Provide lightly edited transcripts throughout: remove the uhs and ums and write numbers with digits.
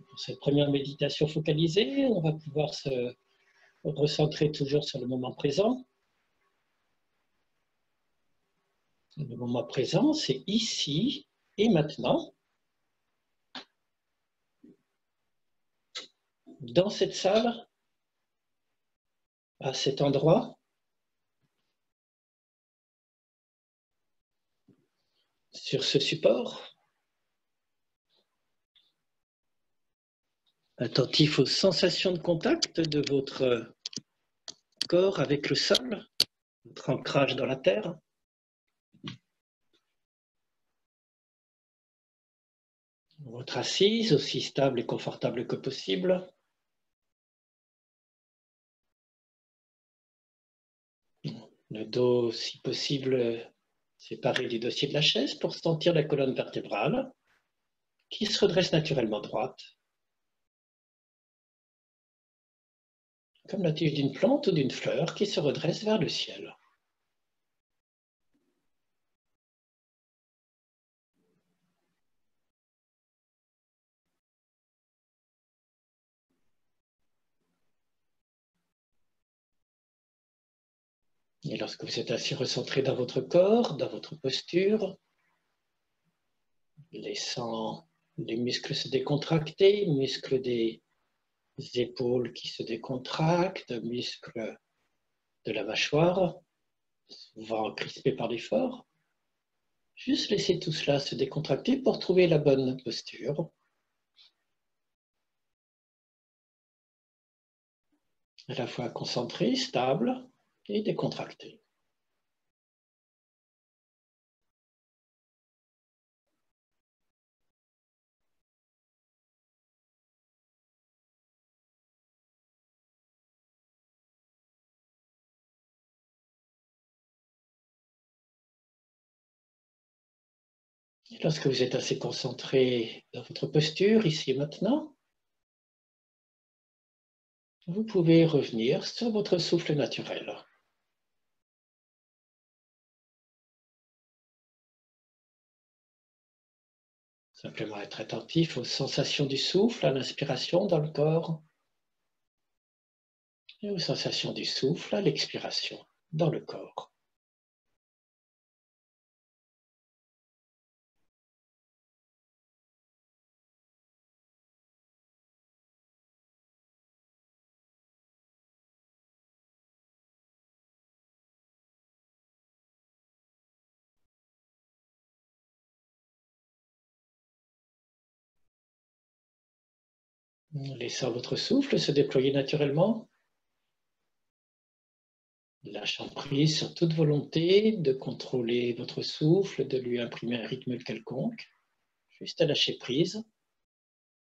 Pour cette première méditation focalisée, on va pouvoir se recentrer toujours sur le moment présent. Le moment présent, c'est ici et maintenant. Dans cette salle, à cet endroit, sur ce support, attentif aux sensations de contact de votre corps avec le sol, votre ancrage dans la terre. Votre assise, aussi stable et confortable que possible. Le dos, si possible, séparé du dossier de la chaise pour sentir la colonne vertébrale qui se redresse naturellement droite. Comme la tige d'une plante ou d'une fleur qui se redresse vers le ciel. Et lorsque vous êtes assis recentré dans votre corps, dans votre posture, laissant les muscles se décontracter, muscles des épaules qui se décontractent, muscles de la mâchoire, souvent crispés par l'effort, juste laisser tout cela se décontracter pour trouver la bonne posture. À la fois concentré, stable et décontracté. Et lorsque vous êtes assez concentré dans votre posture, ici et maintenant, vous pouvez revenir sur votre souffle naturel. Simplement être attentif aux sensations du souffle à l'inspiration dans le corps et aux sensations du souffle à l'expiration dans le corps. Laissant votre souffle se déployer naturellement, lâchant prise sur toute volonté de contrôler votre souffle, de lui imprimer un rythme quelconque, juste à lâcher prise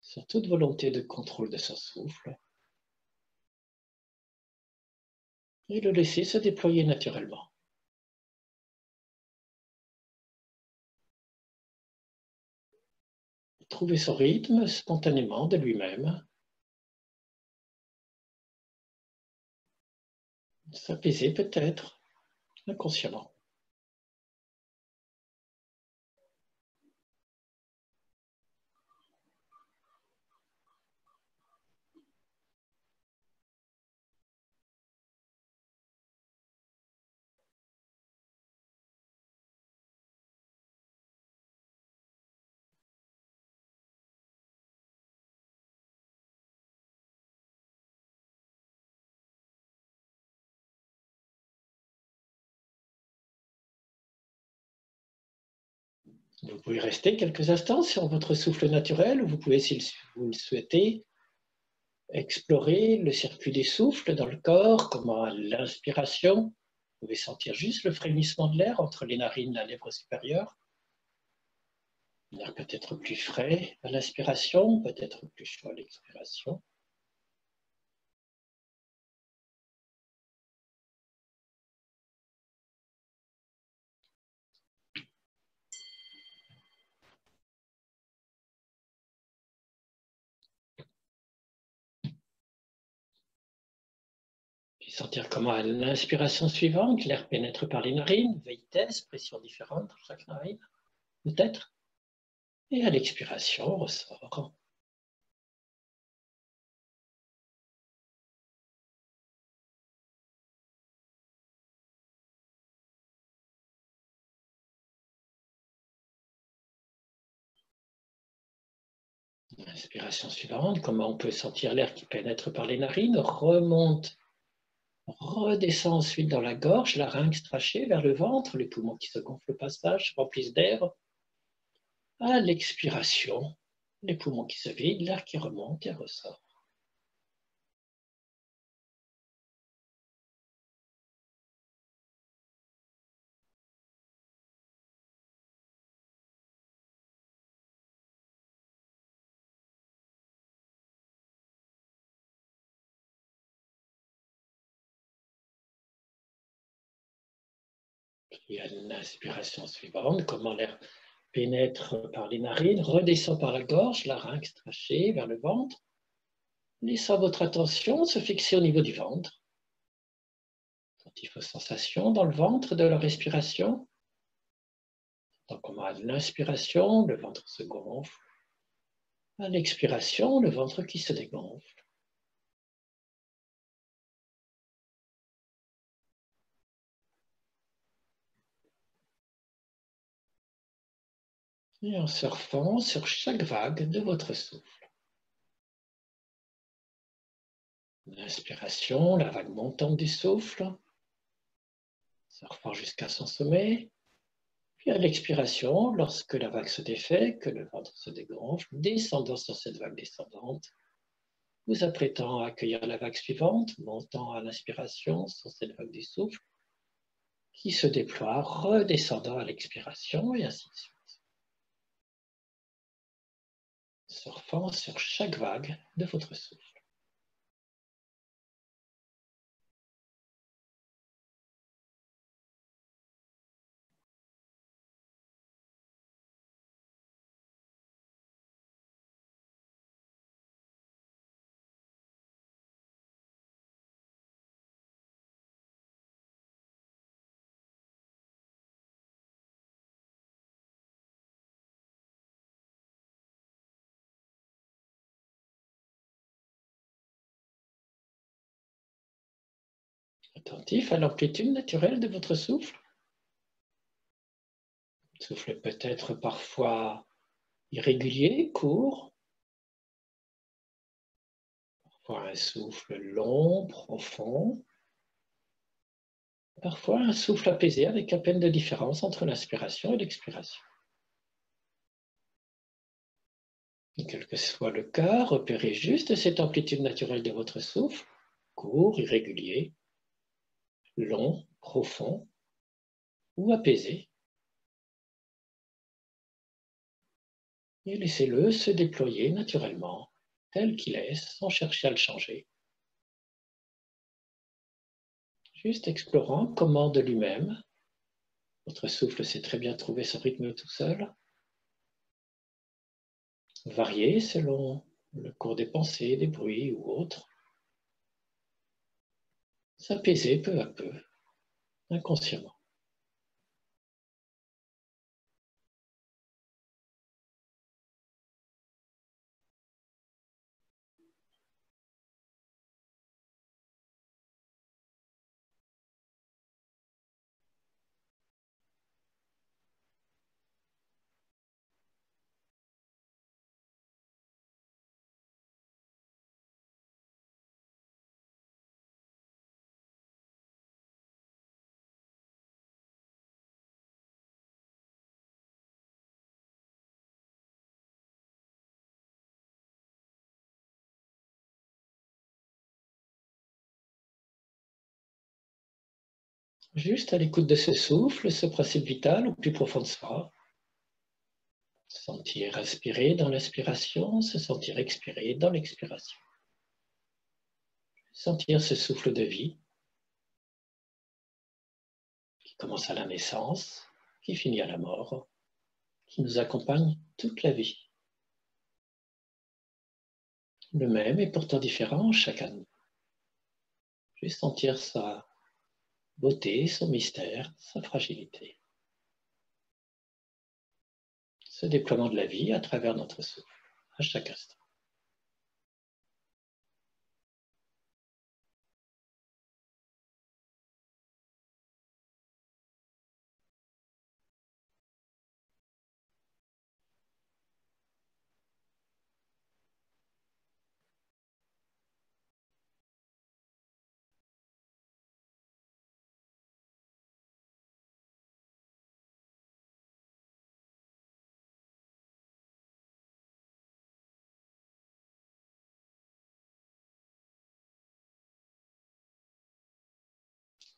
sur toute volonté de contrôle de son souffle et le laisser se déployer naturellement. Trouver son rythme spontanément de lui-même. S'apaiser peut-être, inconsciemment. Vous pouvez rester quelques instants sur votre souffle naturel, ou vous pouvez, si vous le souhaitez, explorer le circuit des souffles dans le corps, comment à l'inspiration, vous pouvez sentir juste le frémissement de l'air entre les narines et la lèvre supérieure. L'air peut être plus frais à l'inspiration, peut-être plus chaud à l'expiration. Sentir comment à l'inspiration suivante, l'air pénètre par les narines, vitesse, pression différente dans chaque narine, peut-être. Et à l'expiration, ressort. Inspiration suivante, comment on peut sentir l'air qui pénètre par les narines, remonte, redescend ensuite dans la gorge, larynx traché vers le ventre, les poumons qui se gonflent au passage, remplissent d'air. À l'expiration, les poumons qui se vident, l'air qui remonte et ressort. Et à l'inspiration suivante, comment l'air pénètre par les narines, redescend par la gorge, larynx traché vers le ventre, laissant votre attention se fixer au niveau du ventre. Sentez vos sensations dans le ventre de la respiration. Donc, comment à l'inspiration, le ventre se gonfle. À l'expiration, le ventre qui se dégonfle. Et en surfant sur chaque vague de votre souffle. L'inspiration, la vague montante du souffle, surfant jusqu'à son sommet. Puis à l'expiration, lorsque la vague se défait, que le ventre se dégonfle, descendant sur cette vague descendante, vous apprêtant à accueillir la vague suivante, montant à l'inspiration sur cette vague du souffle, qui se déploie, redescendant à l'expiration, et ainsi de suite. Surfant sur chaque vague de votre souffle. Attentif à l'amplitude naturelle de votre souffle. Le souffle peut être parfois irrégulier, court, parfois un souffle long, profond, parfois un souffle apaisé avec à peine de différence entre l'inspiration et l'expiration. Et quel que soit le cas, repérez juste cette amplitude naturelle de votre souffle, court, irrégulier, long, profond ou apaisé. Et laissez-le se déployer naturellement, tel qu'il est, sans chercher à le changer. Juste explorant comment de lui-même, votre souffle sait très bien trouver son rythme tout seul, varié selon le cours des pensées, des bruits ou autres, s'apaiser peu à peu, inconsciemment. Juste à l'écoute de ce souffle, ce principe vital au plus profond de soi. Se sentir inspiré dans l'inspiration, se sentir expiré dans l'expiration. Sentir ce souffle de vie qui commence à la naissance, qui finit à la mort, qui nous accompagne toute la vie. Le même est pourtant différent chacun de nous. puis sentir sa beauté, son mystère, sa fragilité. Ce déploiement de la vie à travers notre souffle, à chaque instant.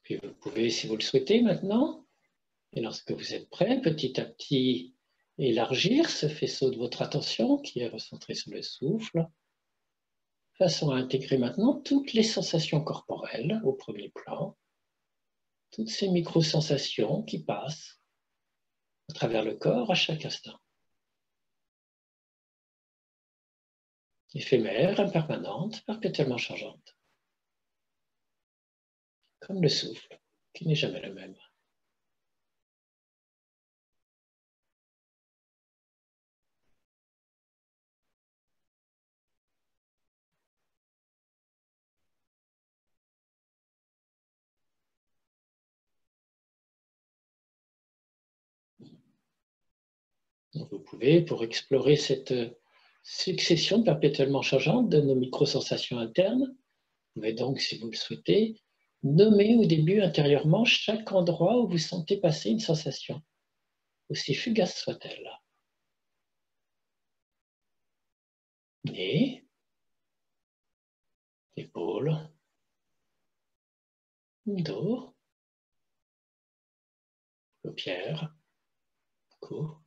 Puis vous pouvez, si vous le souhaitez maintenant, et lorsque vous êtes prêt, petit à petit, élargir ce faisceau de votre attention qui est recentré sur le souffle, de façon à intégrer maintenant toutes les sensations corporelles au premier plan, toutes ces micro-sensations qui passent à travers le corps à chaque instant. Éphémères, impermanentes, perpétuellement changeantes. Comme le souffle, qui n'est jamais le même. Donc vous pouvez, pour explorer cette succession perpétuellement changeante de nos micro-sensations internes, vous pouvez donc, si vous le souhaitez, nommer au début intérieurement chaque endroit où vous sentez passer une sensation, aussi fugace soit-elle. Nez, épaules, dos, paupières, cou,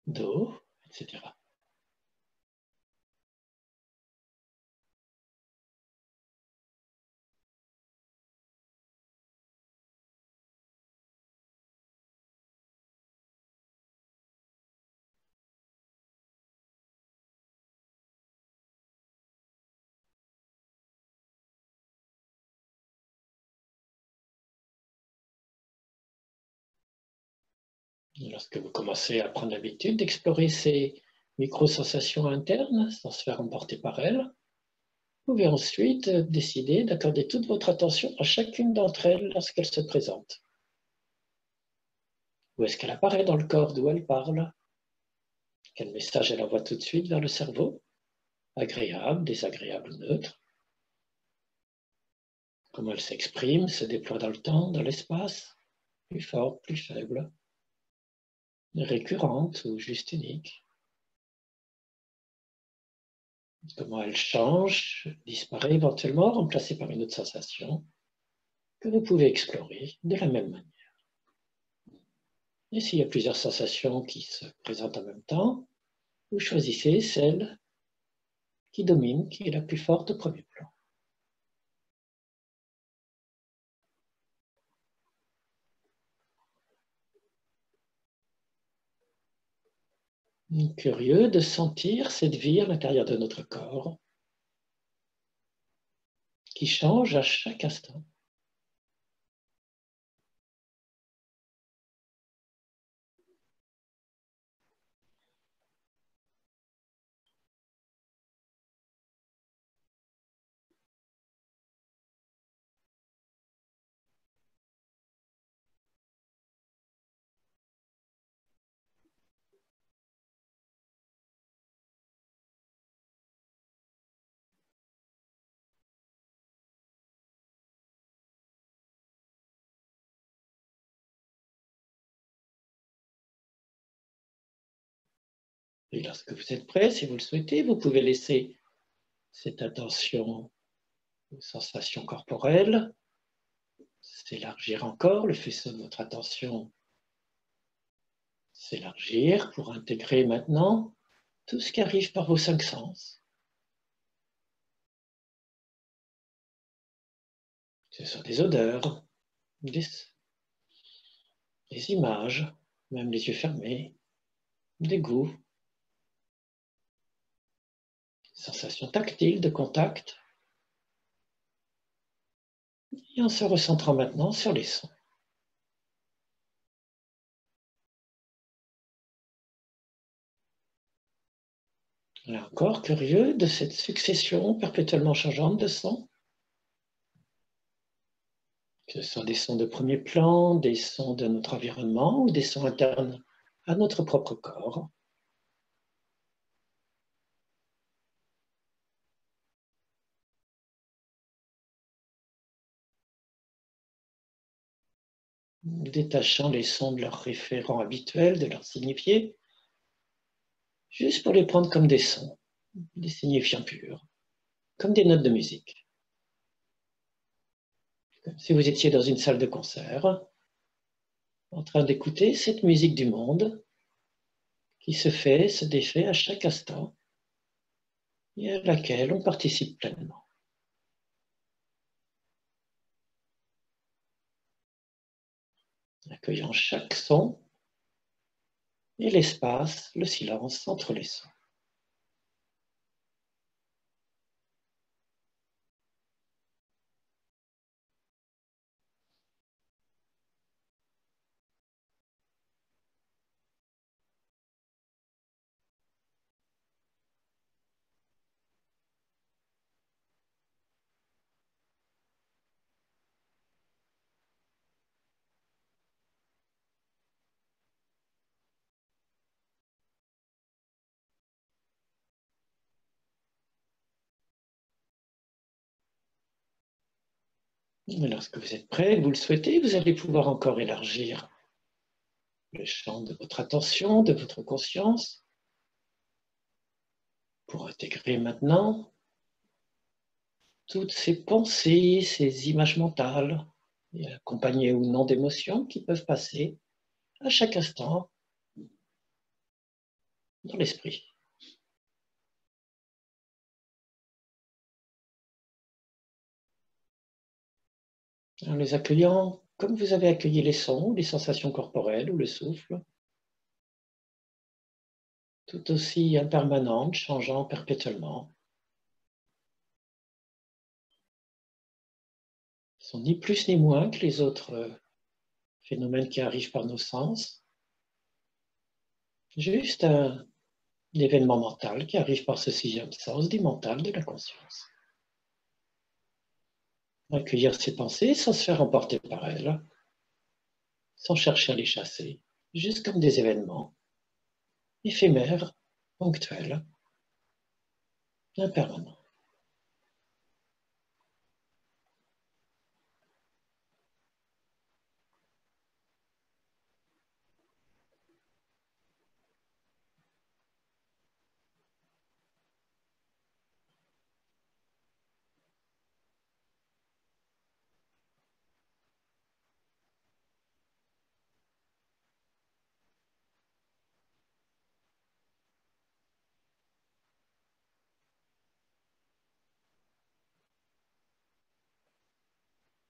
dos, etc. Lorsque vous commencez à prendre l'habitude d'explorer ces micro-sensations internes sans se faire emporter par elles, vous pouvez ensuite décider d'accorder toute votre attention à chacune d'entre elles lorsqu'elle se présente. Où est-ce qu'elle apparaît dans le corps, d'où elle parle? Quel message elle envoie tout de suite vers le cerveau? Agréable, désagréable, neutre? Comment elle s'exprime, se déploie dans le temps, dans l'espace? Plus forte, plus faible? Récurrente ou juste unique? Comment elle change, disparaît éventuellement, remplacée par une autre sensation que vous pouvez explorer de la même manière. Et s'il y a plusieurs sensations qui se présentent en même temps, vous choisissez celle qui domine, qui est la plus forte au premier plan. Curieux de sentir cette vie à l'intérieur de notre corps qui change à chaque instant. Et lorsque vous êtes prêt, si vous le souhaitez, vous pouvez laisser cette attention aux sensations corporelles s'élargir encore, le faisceau de votre attention s'élargir pour intégrer maintenant tout ce qui arrive par vos 5 sens. Que ce soit des odeurs, des images, même les yeux fermés, des goûts, sensations tactiles de contact, Et en se recentrant maintenant sur les sons. Là encore, curieux de cette succession perpétuellement changeante de sons. Que ce soit des sons de premier plan, des sons de notre environnement ou des sons internes à notre propre corps. Détachant les sons de leurs référents habituels, de leur signifié, juste pour les prendre comme des sons, des signifiants purs, comme des notes de musique. Comme si vous étiez dans une salle de concert, en train d'écouter cette musique du monde qui se fait, se défait à chaque instant et à laquelle on participe pleinement. Accueillant chaque son et l'espace, le silence entre les sons. Et lorsque vous êtes prêt, vous le souhaitez, vous allez pouvoir encore élargir le champ de votre attention, de votre conscience, pour intégrer maintenant toutes ces pensées, ces images mentales, et accompagnées ou non d'émotions qui peuvent passer à chaque instant dans l'esprit. En les accueillant comme vous avez accueilli les sons, les sensations corporelles ou le souffle, tout aussi impermanentes, changeant perpétuellement. Ils sont ni plus ni moins que les autres phénomènes qui arrivent par nos sens, juste un événement mental qui arrive par ce sixième sens du mental de la conscience. Accueillir ces pensées sans se faire emporter par elles, sans chercher à les chasser, juste comme des événements éphémères, ponctuels, impermanents.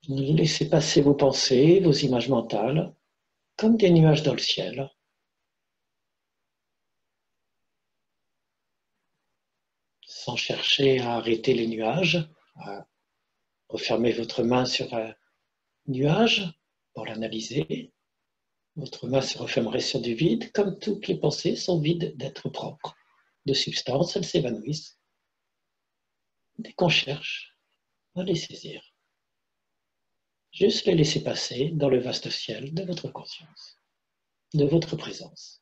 Laissez passer vos pensées, vos images mentales, comme des nuages dans le ciel, sans chercher à arrêter les nuages, à refermer votre main sur un nuage pour l'analyser. Votre main se refermerait sur du vide, comme toutes les pensées sont vides d'être propres, de substance, elles s'évanouissent. Dès qu'on cherche à les saisir, juste les laisser passer dans le vaste ciel de votre conscience, de votre présence.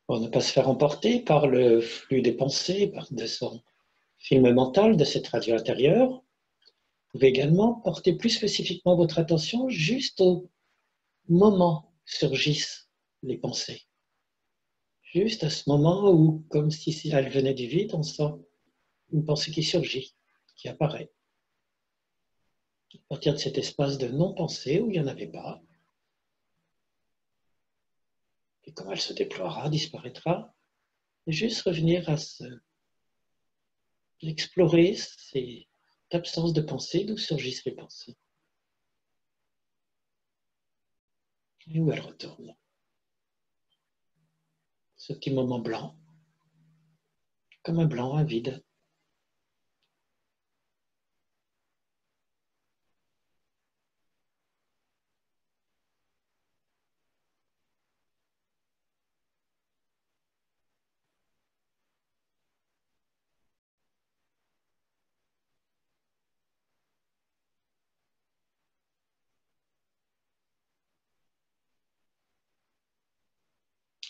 Pour ne pas se faire emporter par le flux des pensées, de son film mental, de cette radio intérieure, vous pouvez également porter plus spécifiquement votre attention juste au moment où surgissent les pensées. Juste à ce moment où, comme si elle venait du vide, on sent une pensée qui surgit, qui apparaît. À partir de cet espace de non-pensée où il n'y en avait pas, et quand elle se déploiera, disparaîtra, et juste revenir à explorer cette absence de pensée, d'où surgissent les pensées, et où elles retournent. Ce petit moment blanc, comme un blanc, un vide.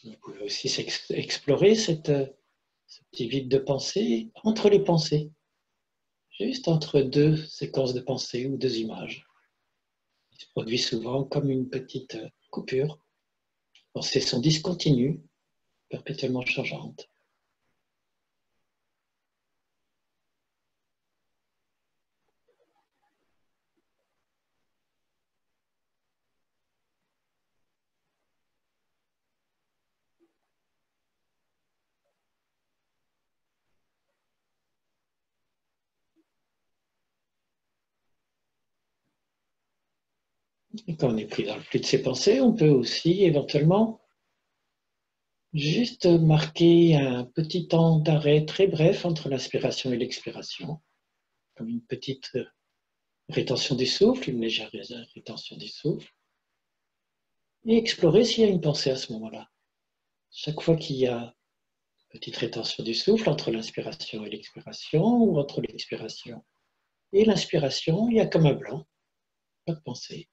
Vous pouvez aussi explorer ce petit vide de pensée entre les pensées, juste entre deux séquences de pensée ou deux images. Il se produit souvent comme une petite coupure. Les pensées sont discontinues, perpétuellement changeantes. Et quand on est pris dans le flux de ces pensées, on peut aussi éventuellement juste marquer un petit temps d'arrêt très bref entre l'inspiration et l'expiration, comme une petite rétention du souffle, une légère rétention du souffle, et explorer s'il y a une pensée à ce moment-là. Chaque fois qu'il y a une petite rétention du souffle entre l'inspiration et l'expiration, ou entre l'expiration et l'inspiration, il y a comme un blanc, pas de pensée.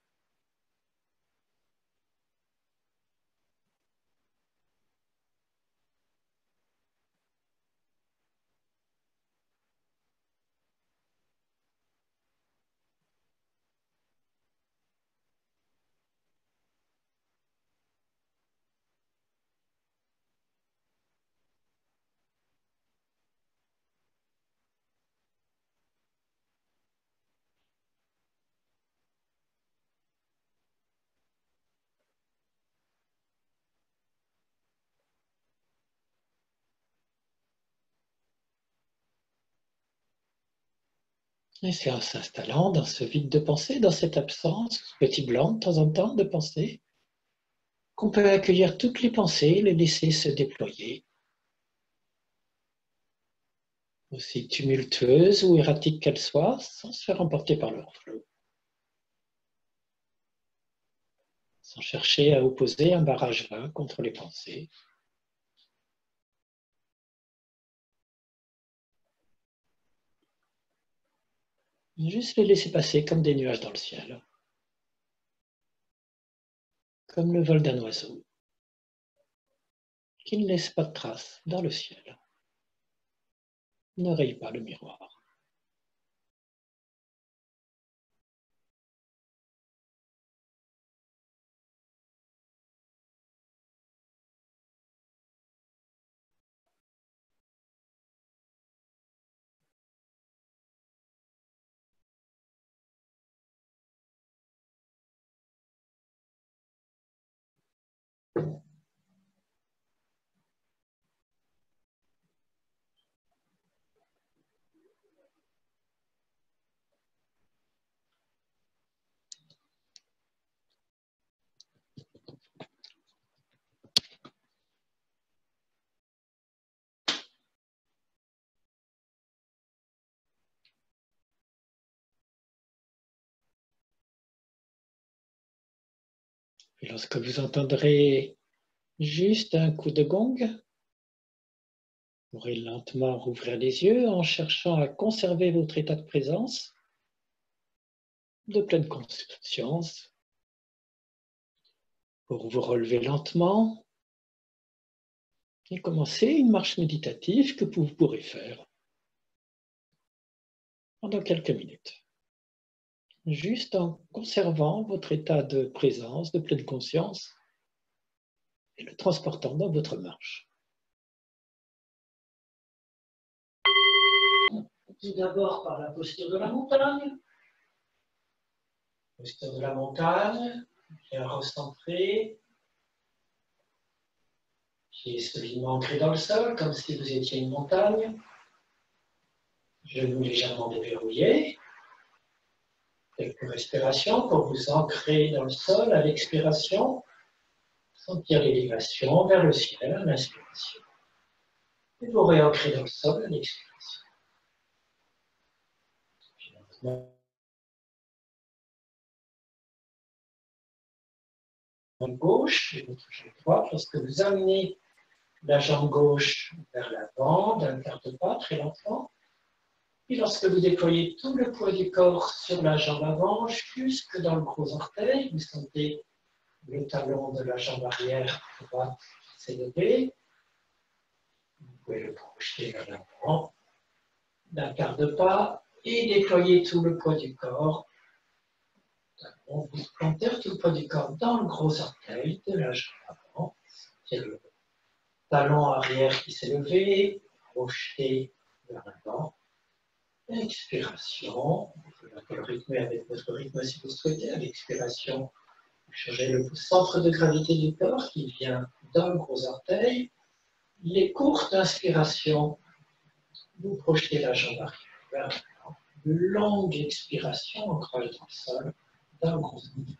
Et c'est en s'installant dans ce vide de pensée, dans cette absence, ce petit blanc de temps en temps de pensée, qu'on peut accueillir toutes les pensées, les laisser se déployer, aussi tumultueuses ou erratiques qu'elles soient, sans se faire emporter par leur flot, sans chercher à opposer un barrage vain contre les pensées. Juste les laisser passer comme des nuages dans le ciel, comme le vol d'un oiseau, qui ne laisse pas de traces dans le ciel, ne raye pas le miroir. Et lorsque vous entendrez juste un coup de gong, vous pourrez lentement rouvrir les yeux en cherchant à conserver votre état de présence, de pleine conscience, pour vous relever lentement et commencer une marche méditative que vous pourrez faire pendant quelques minutes, juste en conservant votre état de présence, de pleine conscience, et le transportant dans votre marche. Tout d'abord par la posture de la montagne, Posture de la montagne, bien recentré. Pieds solidement ancrés dans le sol, comme si vous étiez une montagne. Genoux légèrement déverrouillés. Quelques respirations pour vous ancrer dans le sol à l'expiration. Sentir l'élévation vers le ciel à l'inspiration. Et vous réancrer dans le sol à l'expiration. Jambe gauche et votre jambe droite, lorsque vous amenez la jambe gauche vers l'avant d'un quart de pas très lentement, et lorsque vous déployez tout le poids du corps sur la jambe avant, jusque dans le gros orteil, vous sentez le talon de la jambe arrière droite s'élever. Vous pouvez le projeter vers l'avant d'un quart de pas et déployer tout le poids du corps. On vous plantez tout le poids du corps dans le gros orteil de la jambe avant. C'est le talon arrière qui s'est levé, projeté vers l'avant. Expiration. Vous pouvez rythmer avec votre rythme si vous souhaitez. À l'expiration, changez le centre de gravité du corps qui vient dans le gros orteil. Les courtes inspirations, vous projetez la jambe arrière vers l'avant. Longue expiration, ancrage dans le sol, dans le gros orteil.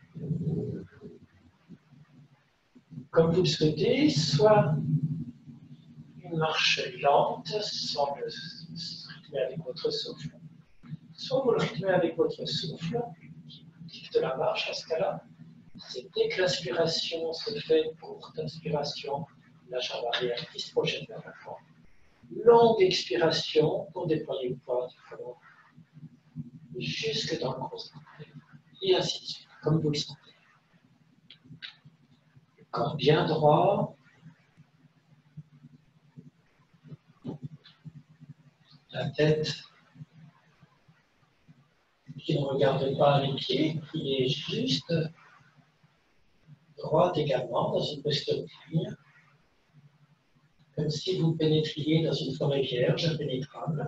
Comme vous le souhaitez, soit une marche lente, sans le rythmer avec votre souffle, soit vous le rythmez avec votre souffle, qui dicte la marche à ce cas-là. C'est dès que l'inspiration se fait, courte inspiration, la jambe arrière qui se projette vers l'avant. Longue expiration pour déployer le poids du corps jusque dans le gros orteil. Et ainsi de suite, comme vous le sentez. Le corps bien droit. La tête qui ne regarde pas les pieds, qui est juste droite également, dans une posture digne, comme si vous pénétriez dans une forêt vierge, impénétrable.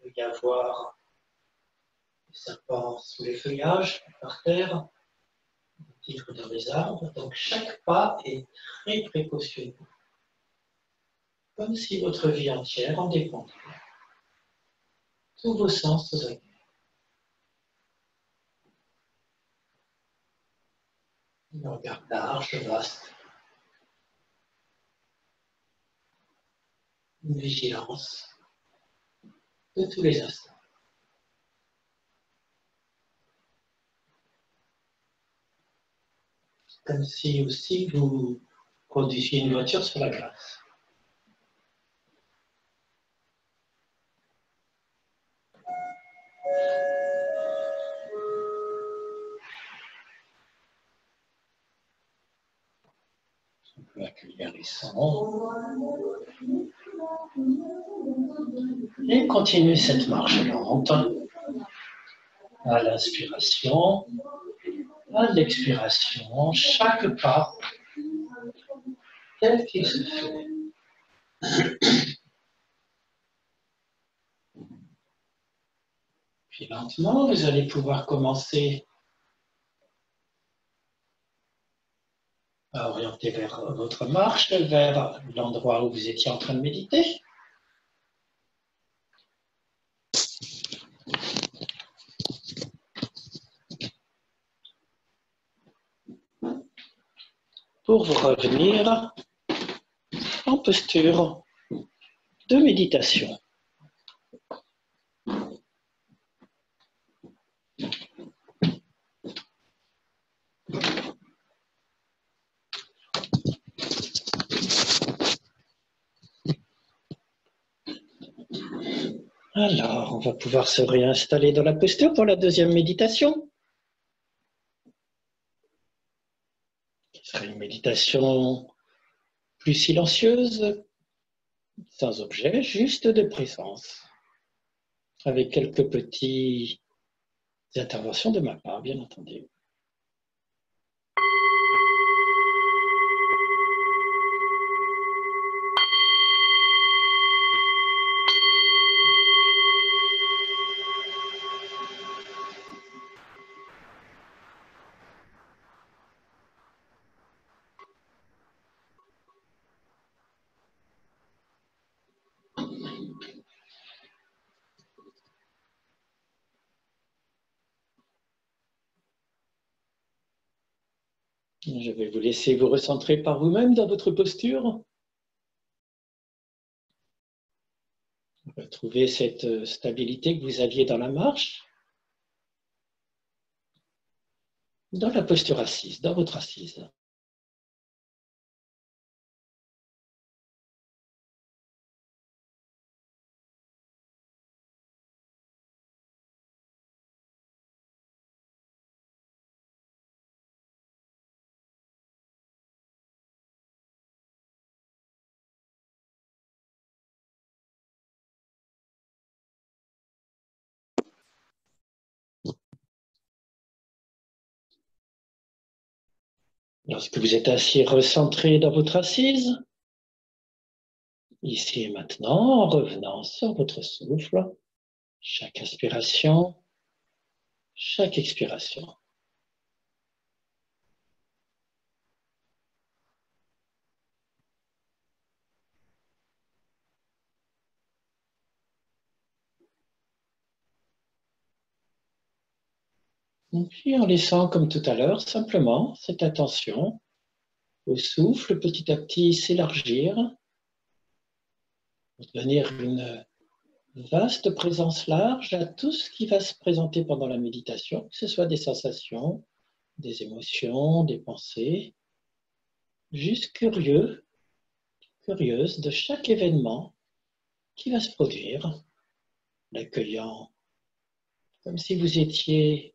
Il peut y avoir des serpents sous les feuillages, par terre, des tigres dans les arbres. Donc chaque pas est très précautionneux, comme si votre vie entière en dépendait. Tous vos sens vous accueillent. Un regard large, vaste. Une vigilance de tous les instants. Comme si aussi vous conduisiez une voiture sur la glace. On peut accueillir les sons. Et continuez cette marche lente. À l'inspiration, à l'expiration, chaque pas tel qu'il se fait. Puis lentement, vous allez pouvoir commencer à orienter vers votre marche, vers l'endroit où vous étiez en train de méditer. Pour vous revenir en posture de méditation. Alors, on va pouvoir se réinstaller dans la posture pour la deuxième méditation. Ce sera une méditation plus silencieuse, sans objet, juste de présence, avec quelques petites interventions de ma part, bien entendu. Je vais vous laisser vous recentrer par vous-même dans votre posture. Retrouvez cette stabilité que vous aviez dans la marche, dans la posture assise, dans votre assise. Lorsque vous êtes assis recentré dans votre assise, ici et maintenant, en revenant sur votre souffle, chaque inspiration, chaque expiration. Et puis en laissant, comme tout à l'heure, simplement cette attention au souffle petit à petit s'élargir pour devenir une vaste présence large à tout ce qui va se présenter pendant la méditation, que ce soit des sensations, des émotions, des pensées, juste curieux, curieuse de chaque événement qui va se produire, l'accueillant comme si vous étiez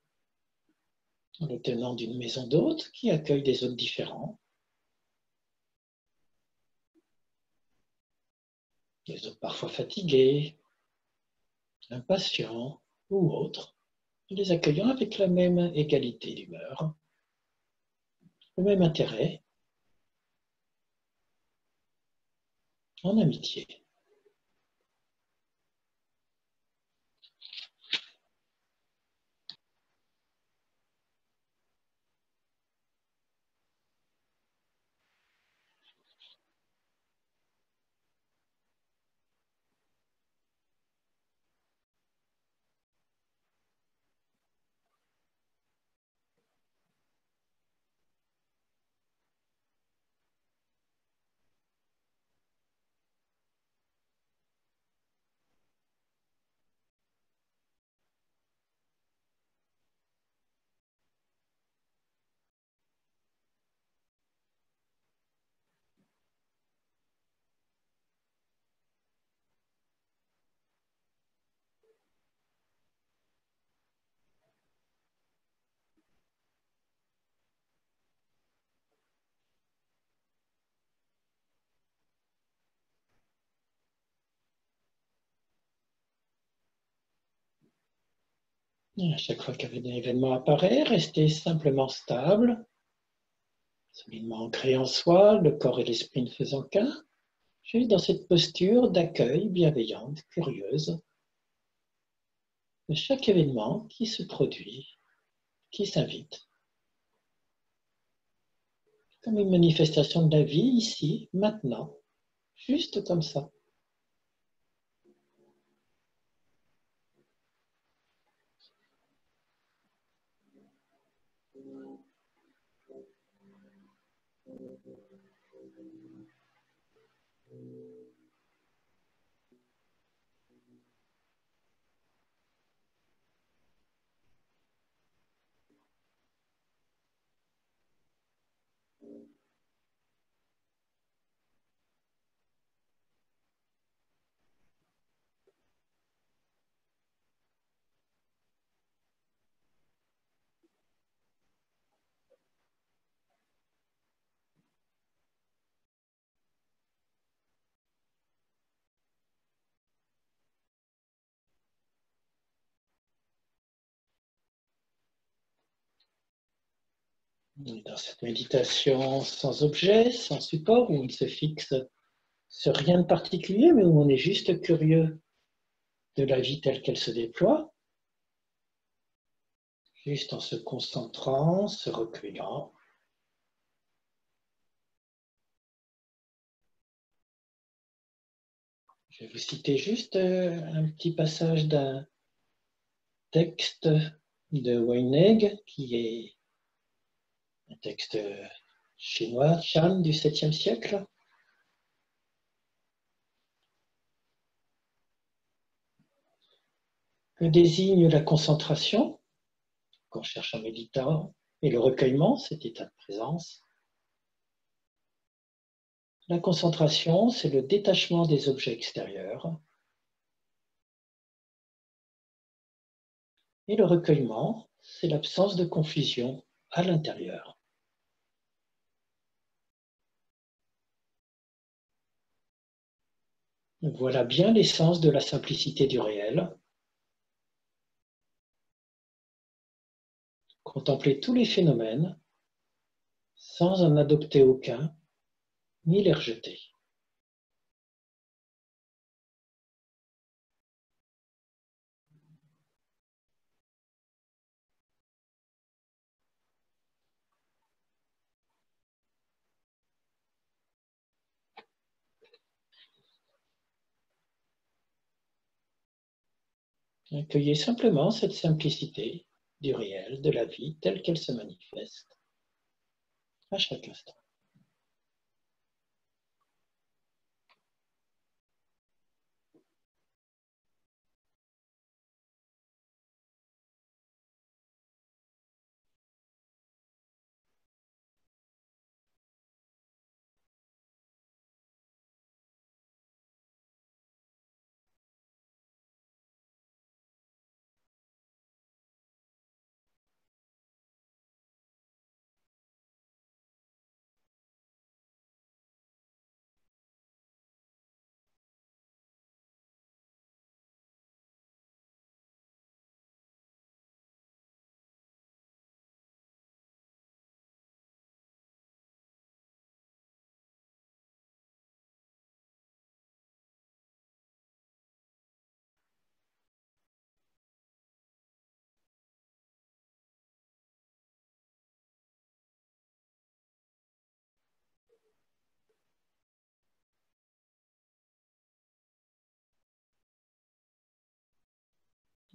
le tenant d'une maison d'hôtes qui accueille des hôtes différents, des hôtes parfois fatigués, impatients ou autres, les accueillant avec la même égalité d'humeur, le même intérêt, en amitié. Et à chaque fois qu'un événement apparaît, restez simplement stable, solidement ancré en soi, le corps et l'esprit ne faisant qu'un, juste dans cette posture d'accueil bienveillante, curieuse, de chaque événement qui se produit, qui s'invite. Comme une manifestation de la vie ici, maintenant, juste comme ça. Dans cette méditation sans objet, sans support, où on ne se fixe sur rien de particulier, mais où on est juste curieux de la vie telle qu'elle se déploie, juste en se concentrant, se recueillant. Je vais vous citer juste un petit passage d'un texte de Weinegg, qui est un texte chinois Chan du 7e siècle. Que désigne la concentration, qu'on cherche en méditant, et le recueillement, cet état de présence. La concentration, c'est le détachement des objets extérieurs. Et le recueillement, c'est l'absence de confusion à l'intérieur. Voilà bien l'essence de la simplicité du réel. Contempler tous les phénomènes sans en adopter aucun, ni les rejeter. Accueillez simplement cette simplicité du réel, de la vie, telle qu'elle se manifeste à chaque instant.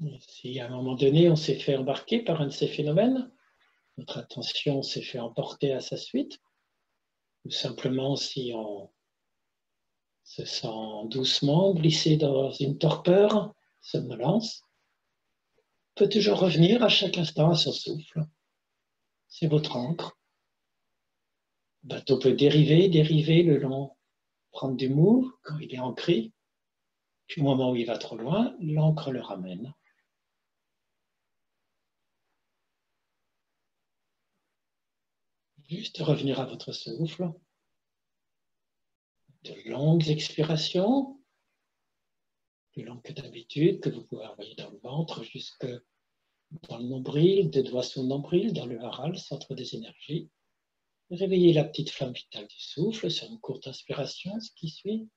Et si à un moment donné, on s'est fait embarquer par un de ces phénomènes, notre attention s'est fait emporter à sa suite, ou simplement si on se sent doucement glissé dans une torpeur, somnolence, on peut toujours revenir à chaque instant à son souffle. C'est votre ancre. Le bateau peut dériver le long, prendre du mou quand il est ancré, puis au moment où il va trop loin, l'ancre le ramène. Juste revenir à votre souffle. De longues expirations, plus longues que d'habitude, que vous pouvez envoyer dans le ventre jusque dans le nombril, 2 doigts sous le nombril, dans le haral, centre des énergies. Réveillez la petite flamme vitale du souffle sur une courte inspiration, ce qui suit.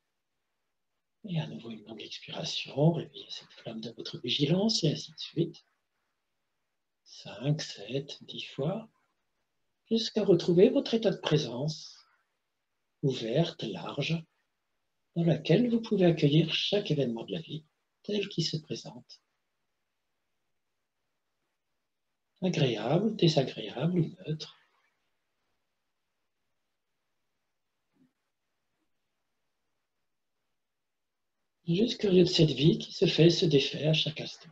Et à nouveau une longue expiration, réveillez cette flamme de votre vigilance et ainsi de suite. 5, 7, 10 fois, jusqu'à retrouver votre état de présence, ouverte, large, dans laquelle vous pouvez accueillir chaque événement de la vie tel qu'il se présente. Agréable, désagréable ou neutre. Juste curieux de cette vie qui se fait et se défait à chaque instant.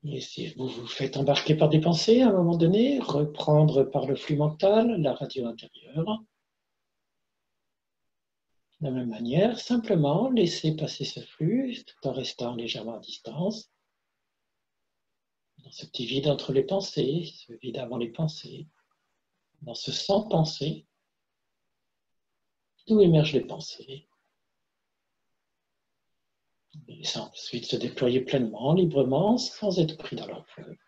Et si vous vous faites embarquer par des pensées à un moment donné, reprendre par le flux mental la radio intérieure. De la même manière, simplement laisser passer ce flux tout en restant légèrement à distance, dans ce petit vide entre les pensées, ce vide avant les pensées, dans ce sans-pensée, d'où émergent les pensées, et sans ensuite se déployer pleinement, librement, sans être pris dans leur flux.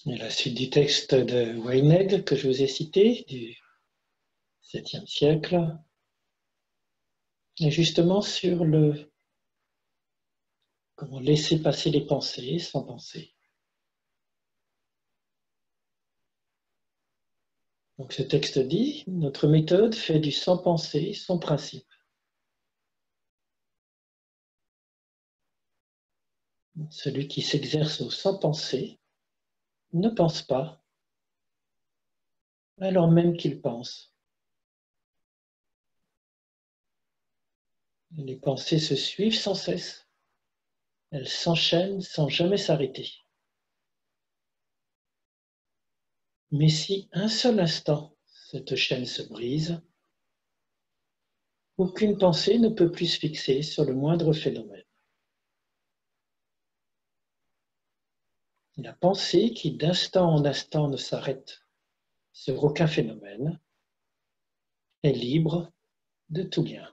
Et la suite du texte de Weinegg que je vous ai cité, du 7e siècle, est justement sur le comment laisser passer les pensées sans penser. Donc ce texte dit, notre méthode fait du sans penser son principe. Celui qui s'exerce au sans penser ne pense pas, alors même qu'il pense. Les pensées se suivent sans cesse. Elles s'enchaînent sans jamais s'arrêter. Mais si un seul instant cette chaîne se brise, aucune pensée ne peut plus se fixer sur le moindre phénomène. La pensée qui d'instant en instant ne s'arrête sur aucun phénomène est libre de tout lien.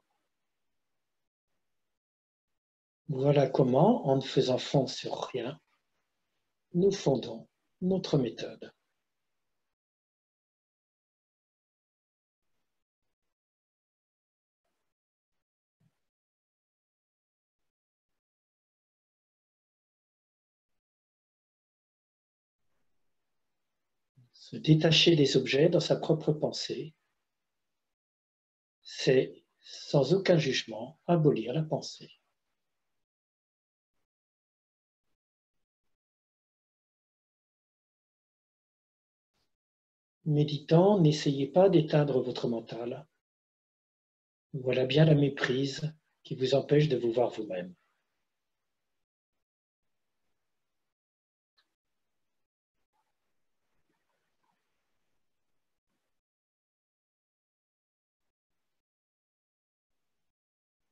Voilà comment, en ne faisant fond sur rien, nous fondons notre méthode. Se détacher des objets dans sa propre pensée, c'est, sans aucun jugement, abolir la pensée. Méditant, n'essayez pas d'éteindre votre mental. Voilà bien la méprise qui vous empêche de vous voir vous-même.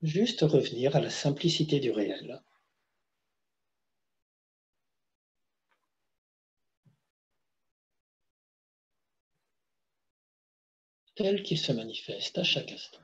Juste revenir à la simplicité du réel, tel qu'il se manifeste à chaque instant.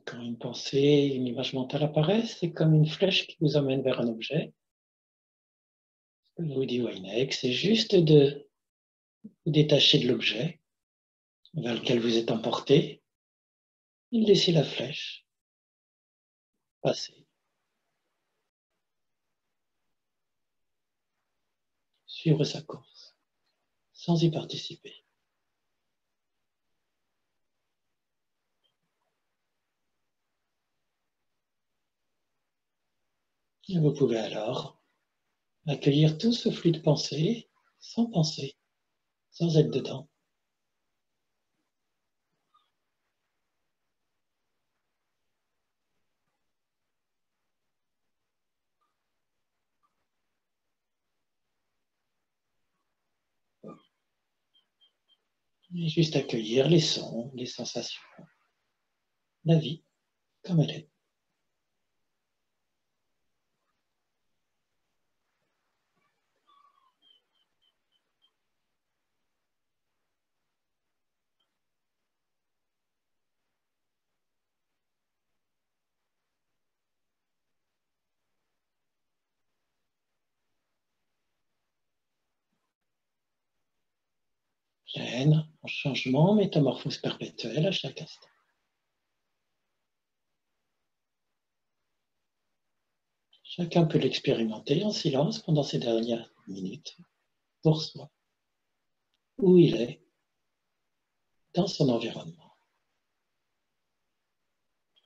Quand une pensée, une image mentale apparaît, c'est comme une flèche qui vous emmène vers un objet. Vous dit Weinec, c'est juste de vous détacher de l'objet vers lequel vous êtes emporté et laisser la flèche passer, suivre sa course, sans y participer. Et vous pouvez alors accueillir tout ce flux de pensée, sans penser, sans être dedans. Et juste accueillir les sons, les sensations, la vie comme elle est. Pleine, en changement, métamorphose perpétuelle à chaque instant. Chacun peut l'expérimenter en silence pendant ces dernières minutes, pour soi, où il est, dans son environnement,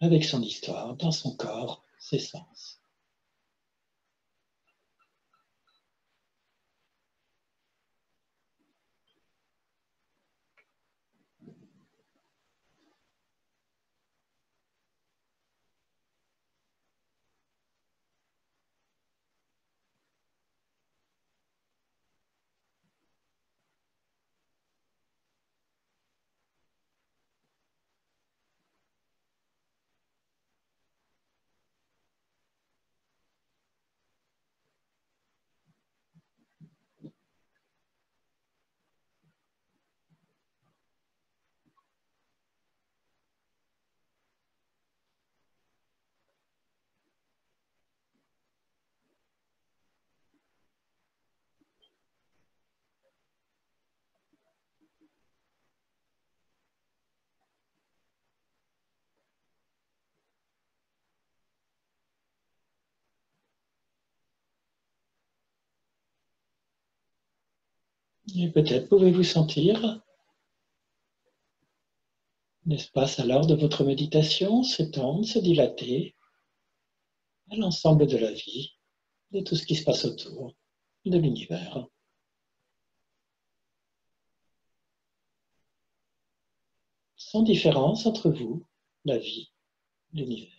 avec son histoire, dans son corps, ses sens. Et peut-être pouvez-vous sentir l'espace alors de votre méditation s'étendre, se dilater à l'ensemble de la vie, de tout ce qui se passe autour, de l'univers, sans différence entre vous, la vie, l'univers.